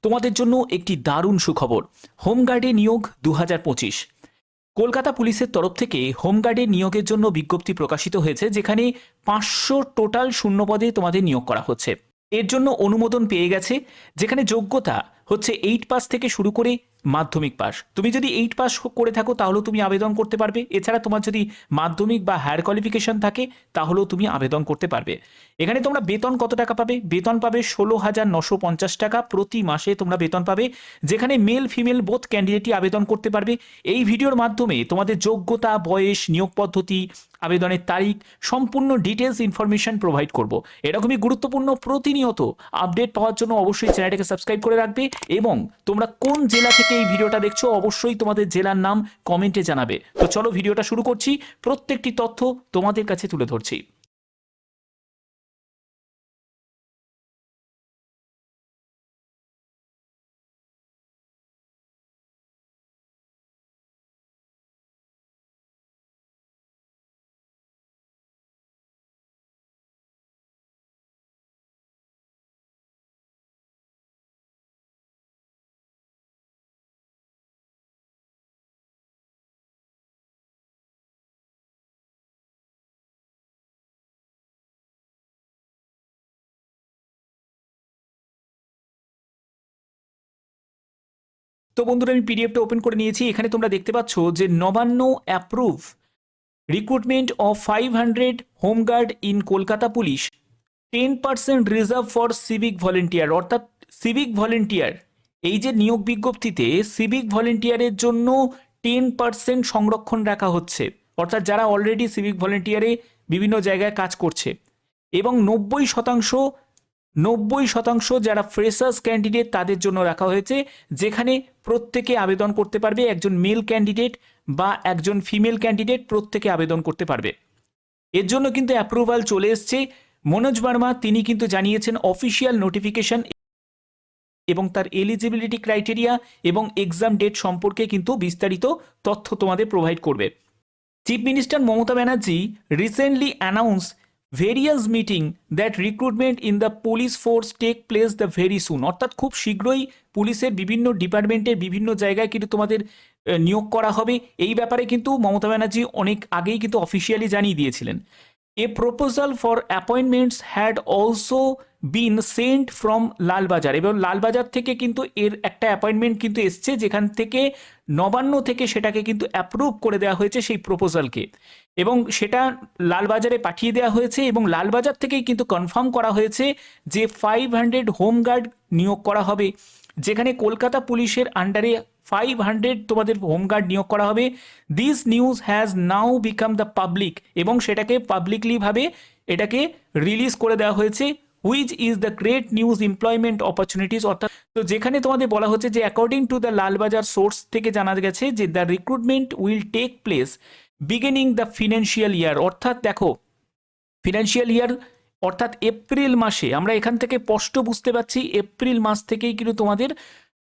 তোমাদের জন্য একটি দারুণ সুখবর। হোমগার্ডে নিয়োগ 2025। কলকাতা পুলিশের তরফ থেকে হোমগার্ডে নিয়োগের জন্য বিজ্ঞপ্তি প্রকাশিত হয়েছে, যেখানে 500 টোটাল শূন্যপদে তোমাদের নিয়োগ করা হচ্ছে। এর জন্য অনুমোদন পেয়ে গেছে, যেখানে যোগ্যতা হচ্ছে 8 পাস থেকে শুরু করে মাধ্যমিক পাস। তুমি যদি 8 পাস করে থাকো তাহলেও তুমি আবেদন করতে পারবে। এছাড়া তোমার যদি মাধ্যমিক বা হায়ার কোয়ালিফিকেশন থাকে তাহলেও তুমি আবেদন করতে পারবে। এখানে তোমরা বেতন কত টাকা পাবে? বেতন পাবে 16,950 টাকা প্রতি মাসে তোমরা বেতন পাবে, যেখানে মেল ফিমেল বোথ ক্যান্ডিডেটই আবেদন করতে পারবে। এই ভিডিওর মাধ্যমে তোমাদের যোগ্যতা, বয়স, নিয়োগ পদ্ধতি, আবেদনের তারিখ, সম্পূর্ণ ডিটেলস ইনফরমেশন প্রোভাইড করব। এরকমই গুরুত্বপূর্ণ প্রতিনিয়ত আপডেট পাওয়ার জন্য অবশ্যই চ্যানেলটাকে সাবস্ক্রাইব করে রাখবে, এবং তোমরা কোন জেলা থেকে এই ভিডিওটা দেখছো অবশ্যই তোমাদের জেলার নাম কমেন্টে জানাবে। তো চলো ভিডিওটা শুরু করছি, প্রত্যেকটি তথ্য তোমাদের কাছে তুলে ধরছি। তো বন্ধুরা, আমি পিডিএফটা ওপেন করে নিয়েছি। এখানে তোমরা দেখতে পাচ্ছ যে Nabanna approve recruitment of 500 home guard in Kolkata police, 10% reserve for civic volunteer. অর্থাৎ সিভিক ভলেন্টিয়ার, এই যে নিয়োগ বিজ্ঞপ্তিতে সিভিক ভলেন্টিয়ারের জন্য 10% সংরক্ষণ রাখা হচ্ছে। অর্থাৎ যারা অলরেডি সিভিক ভলেন্টিয়ারে বিভিন্ন জায়গায় কাজ করছে, এবং 90% যারা ফ্রেশার্স ক্যান্ডিডেট তাদের জন্য রাখা হয়েছে, যেখানে প্রত্যেকে আবেদন করতে পারবে। একজন মেল ক্যান্ডিডেট বা একজন ফিমেল ক্যান্ডিডেট প্রত্যেকে আবেদন করতে পারবে। এর জন্য কিন্তু অ্যাপ্রুভাল চলে এসছে। মনোজ বার্মা তিনি কিন্তু জানিয়েছেন অফিসিয়াল নোটিফিকেশন এবং তার এলিজিবিলিটি ক্রাইটেরিয়া এবং এক্সাম ডেট সম্পর্কে কিন্তু বিস্তারিত তথ্য তোমাদের প্রোভাইড করবে। Chief minister Mamata Banerjee recently announce various meeting that recruitment in the police force take place the very soon. অর্থাৎ খুব শীঘ্রই পুলিশের বিভিন্ন ডিপার্টমেন্টের বিভিন্ন জায়গায় কিন্তু তোমাদের নিয়োগ করা হবে। এই ব্যাপারে কিন্তু মমতা ব্যানার্জি অনেক আগেই কিন্তু অফিসিয়ালি জানিয়ে দিয়েছিলেন। এ proposal for appointments had also been sent from Lalbazar. এবং লালবাজার থেকে কিন্তু এর একটা অ্যাপয়েন্টমেন্ট কিন্তু এসছে, যেখান থেকে নবান্ন থেকে সেটাকে কিন্তু অ্যাপ্রুভ করে দেওয়া হয়েছে সেই প্রপোজালকে, এবং সেটা লালবাজারে পাঠিয়ে দেওয়া হয়েছে। এবং লালবাজার থেকেই কিন্তু কনফার্ম করা হয়েছে যে 500 হোমগার্ড নিয়োগ করা হবে, যেখানে কলকাতা পুলিশের আন্ডারে 500 তোমাদের হোমগার্ড নিয়োগ করা হবে। This news has now become the public, এবং সেটাকে পাবলিকলি ভাবে এটাকে রিলিজ করে দেওয়া হয়েছে। Which is the great news employment opportunities. অর্থাৎ তো যেখানে তোমাদের বলা হচ্ছে যে according to the Lalbazar source থেকে জানা গেছে যে the recruitment will take place beginning the financial year. অর্থাৎ দেখো, ফিনান্সিয়াল ইয়ার অর্থাৎ এপ্রিল মাসে, আমরা এখান থেকে স্পষ্ট বুঝতে পারছি এপ্রিল মাস থেকেই কিন্তু তোমাদের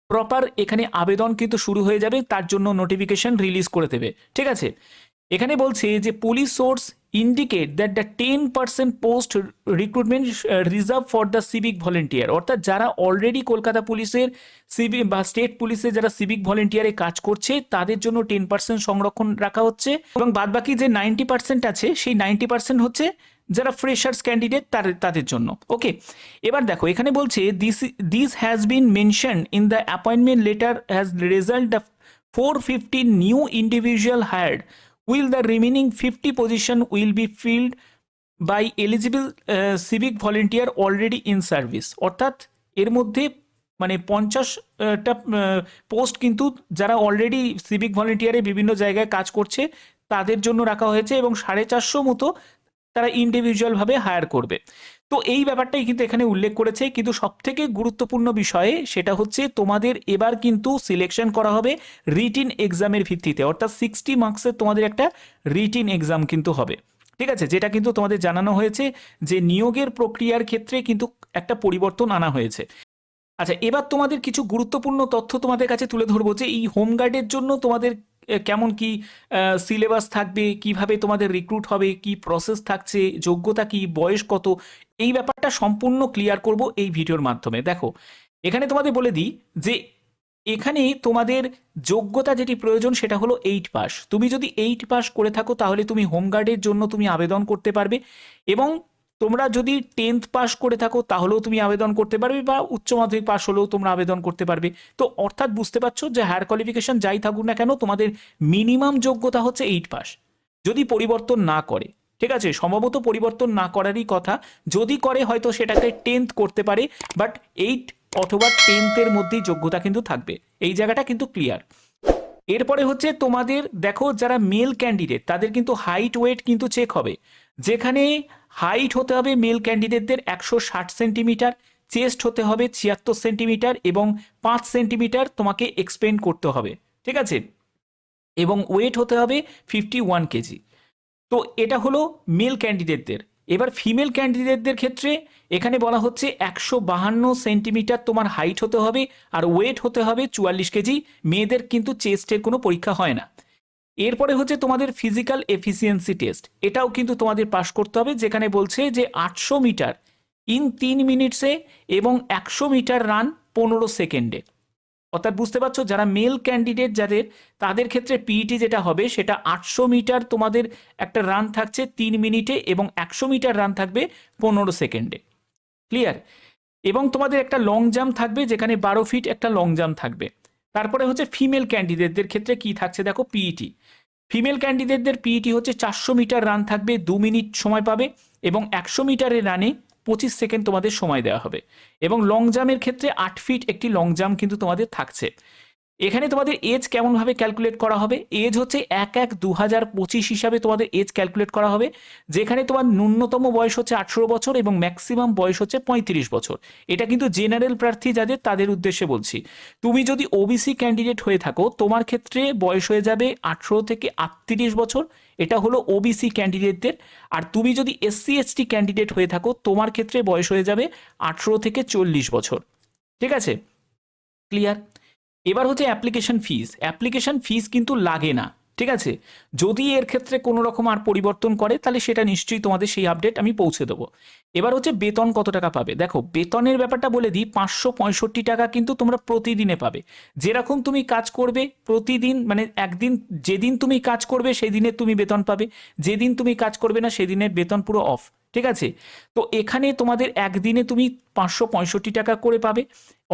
প্রপার এখানে আবেদন কিন্তু শুরু হয়ে যাবে, তার জন্য নোটিফিকেশন রিলিজ করে দেবে। ঠিক আছে, এখানে বলছে যে police source indicate that the 10% post recruitment reserve for the civic volunteer. অর্থাৎ যারা অলরেডি কলকাতা পুলিশের সিভিক বা স্টেট পুলিশে যারা সিভিক ভলেন্টিয়ারে কাজ করছে তাদের জন্য 10% সংরক্ষণ রাখা হচ্ছে, এবং বাদবাকি যে 90% আছে সেই 90% হচ্ছে যারা ফ্রেশার্স ক্যান্ডিডেট তাদের জন্য। ওকে, এবার দেখো এখানে বলছে this has been mention in the appointment letter has result the 450 new individual hired, will the remaining 50 position will be filled by eligible civic volunteer already in service. অর্থাৎ এর মধ্যে মানে 50টা পোস্ট কিন্তু যারা অলরেডি সিভিক ভলেন্টিয়ারে বিভিন্ন জায়গায় কাজ করছে তাদের জন্য রাখা হয়েছে, এবং 450 মতো তারা ইন্ডিভিজুয়ালভাবে হায়ার করবে। তো এই ব্যাপারটাই কিন্তু এখানে উল্লেখ করেছে। কিন্তু সবথেকে গুরুত্বপূর্ণ বিষয়ে সেটা হচ্ছে তোমাদের এবার কিন্তু সিলেকশন করা হবে রিটিন এক্সামের ভিত্তিতে। অর্থাৎ 60 মার্কসের তোমাদের একটা রিটিন এক্সাম কিন্তু হবে। ঠিক আছে, যেটা কিন্তু তোমাদের জানানো হয়েছে যে নিয়োগের প্রক্রিয়ার ক্ষেত্রে কিন্তু একটা পরিবর্তন আনা হয়েছে। আচ্ছা, এবার তোমাদের কিছু গুরুত্বপূর্ণ তথ্য তোমাদের কাছে তুলে ধরবো যে এই হোমগার্ডের জন্য তোমাদের কেমন কি সিলেবাস থাকবে, কিভাবে তোমাদের রিক্রুট হবে, কি প্রসেস থাকছে, যোগ্যতা কি, বয়স কত, এই ব্যাপারটা সম্পূর্ণ ক্লিয়ার করব এই ভিডিওর মাধ্যমে। দেখো, এখানে তোমাদের বলে দিই যে এখানে তোমাদের যোগ্যতা যেটি প্রয়োজন সেটা হলো 8 পাস। তুমি যদি 8 পাস করে থাকো তাহলে তুমি হোমগার্ডের জন্য তুমি আবেদন করতে পারবে, এবং তোমরা যদি 10th পাস করে থাকো তাহলেও তুমি আবেদন করতে পারবে, বা উচ্চ মাধ্যমিক পাস হলেও তোমরা আবেদন করতে পারবে। তো অর্থাৎ বুঝতে পারছো যে হায়ার কোয়ালিফিকেশন যাই থাকুক না কেন তোমাদের মিনিমাম যোগ্যতা হচ্ছে 8 পাস, যদি পরিবর্তন না করে। ঠিক আছে, সম্ভবত পরিবর্তন না করারই কথা, যদি করে হয়তো সেটাকে 10th করতে পারে, বাট 8 অথবা 10th-এর মধ্যেই যোগ্যতা কিন্তু থাকবে। এই জায়গাটা কিন্তু ক্লিয়ার। এরপরে হচ্ছে তোমাদের দেখো যারা মেল ক্যান্ডিডেট তাদের কিন্তু হাইট ওয়েট কিন্তু চেক হবে, যেখানে হাইট হতে হবে মেল ক্যান্ডিডেটদের 160 সেন্টিমিটার, চেস্ট হতে হবে 76 সেন্টিমিটার, এবং 5 সেন্টিমিটার তোমাকে এক্সপেন্ড করতে হবে। ঠিক আছে, এবং ওয়েট হতে হবে 51 কেজি। তো এটা হলো মেল ক্যান্ডিডেটদের। এবার ফিমেল ক্যান্ডিডেটদের ক্ষেত্রে এখানে বলা হচ্ছে 152 সেন্টিমিটার তোমার হাইট হতে হবে, আর ওয়েট হতে হবে 44 কেজি। মেয়েদের কিন্তু চেস্টের কোনো পরীক্ষা হয় না। এরপরে হচ্ছে তোমাদের ফিজিক্যাল এফিসিয়েন্সি টেস্ট, এটাও কিন্তু তোমাদের পাস করতে হবে, যেখানে বলছে যে 800 মিটার ইন 3 মিনিটসে এবং 100 মিটার রান 15 সেকেন্ডে। অর্থাৎ বুঝতে পারছো যারা মেল ক্যান্ডিডেট যাদের, তাদের ক্ষেত্রে পিইটি যেটা হবে সেটা 800 মিটার তোমাদের একটা রান থাকছে 3 মিনিটে, এবং 100 মিটার রান থাকবে 15 সেকেন্ডে। ক্লিয়ার? এবং তোমাদের একটা লং জাম্প থাকবে, যেখানে 12 ফিট একটা লং জাম্প থাকবে। তারপরে হচ্ছে ফিমেল ক্যান্ডিডেটদের ক্ষেত্রে কি থাকছে দেখো, পিইটি। ফিমেল ক্যান্ডিডেটদের পিইটি হচ্ছে 400 মিটার রান থাকবে, 2 মিনিট সময় পাবে, এবং 100 মিটারের রানে 25 সেকেন্ড তোমাদের সময় দেওয়া হবে। এবং লং জাম্পের ক্ষেত্রে 8 ফিট একটি লং জাম্প কিন্তু তোমাদের থাকছে। এখানে তোমাদের এজ কেমনভাবে ক্যালকুলেট করা হবে, এজ হচ্ছে 1/1/2025 হিসাবে তোমাদের এজ ক্যালকুলেট করা হবে, যেখানে তোমার ন্যূনতম বয়স হচ্ছে 18 বছর এবং ম্যাক্সিমাম বয়স হচ্ছে 35 বছর। এটা কিন্তু জেনারেল প্রার্থী যাদের, তাদের উদ্দেশ্যে বলছি। তুমি যদি ওবিসি ক্যান্ডিডেট হয়ে থাকো তোমার ক্ষেত্রে বয়স হয়ে যাবে 18 থেকে 38 বছর, এটা হলো ওবিসি ক্যান্ডিডেটদের। আর তুমি যদি এসসি এসটি ক্যান্ডিডেট হয়ে থাকো তোমার ক্ষেত্রে বয়স হয়ে যাবে 18 থেকে 40 বছর। ঠিক আছে, ক্লিয়ার? এবার হচ্ছে অ্যাপ্লিকেশন ফিস। অ্যাপ্লিকেশন ফিস কিন্তু লাগে না। ঠিক আছে, যদি এর ক্ষেত্রে কোনো রকম আর পরিবর্তন করে তাহলে সেটা নিশ্চয়ই তোমাদের সেই আপডেট আমি পৌঁছে দেবো। এবার হচ্ছে বেতন কত টাকা পাবে। দেখো বেতনের ব্যাপারটা বলে দিই, 565 টাকা কিন্তু তোমরা প্রতিদিনে পাবে। যেরকম তুমি কাজ করবে প্রতিদিন, মানে একদিন যেদিন তুমি কাজ করবে সেই দিনে তুমি বেতন পাবে, যেদিন তুমি কাজ করবে না সেদিনের বেতন পুরো অফ। ঠিক আছে, তো এখানে তোমাদের একদিনে তুমি 565 টাকা করে পাবে,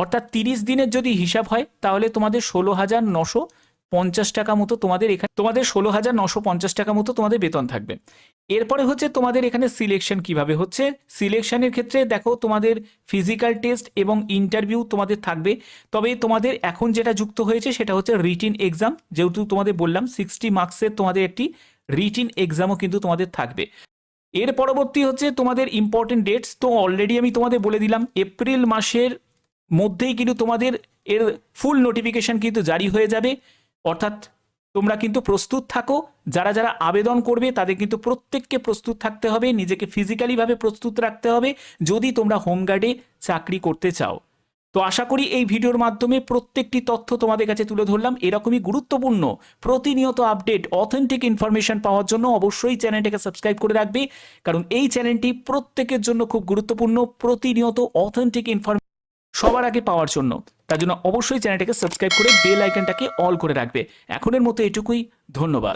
অর্থাৎ 30 দিনের যদি হিসাব হয় তাহলে তোমাদের 16,950 টাকা মতো তোমাদের এখানে, তোমাদের 16,950 টাকা মতো তোমাদের বেতন থাকবে। এরপরে হচ্ছে তোমাদের এখানে সিলেকশন কিভাবে হচ্ছে। সিলেকশনের ক্ষেত্রে দেখো তোমাদের ফিজিক্যাল টেস্ট এবং ইন্টারভিউ তোমাদের থাকবে, তবে তোমাদের এখন যেটা যুক্ত হয়েছে সেটা হচ্ছে রিটিন এক্সাম। যেহেতু তোমাদের বললাম 60 মার্কসের তোমাদের একটি রিটিন এক্সামও কিন্তু তোমাদের থাকবে। এর পরবর্তী হচ্ছে তোমাদের ইম্পর্টেন্ট ডেটস। তো অলরেডি আমি তোমাদের বলে দিলাম এপ্রিল মাসের মধ্যেই কিন্তু তোমাদের এর ফুল নোটিফিকেশন কিন্তু জারি হয়ে যাবে। অর্থাৎ তোমরা কিন্তু প্রস্তুত থাকো, যারা যারা আবেদন করবে তাদের কিন্তু প্রত্যেককে প্রস্তুত থাকতে হবে, নিজেকে ফিজিক্যালিভাবে প্রস্তুত রাখতে হবে যদি তোমরা হোমগার্ডে চাকরি করতে চাও। তো আশা করি এই ভিডিওর মাধ্যমে প্রত্যেকটি তথ্য তোমাদের কাছে তুলে ধরলাম। এরকমই গুরুত্বপূর্ণ প্রতিনিয়ত আপডেট, অথেন্টিক ইনফরমেশন পাওয়ার জন্য অবশ্যই চ্যানেলটাকে সাবস্ক্রাইব করে রাখবে, কারণ এই চ্যানেলটি প্রত্যেকের জন্য খুব গুরুত্বপূর্ণ, প্রতিনিয়ত অথেন্টিক ইনফরমেশন সবার আগে পাওয়ার জন্য। তার জন্য অবশ্যই চ্যানেলটাকে সাবস্ক্রাইব করে বেল আইকনটাকে অল করে রাখবে। এখনের মতো এটুকুই, ধন্যবাদ।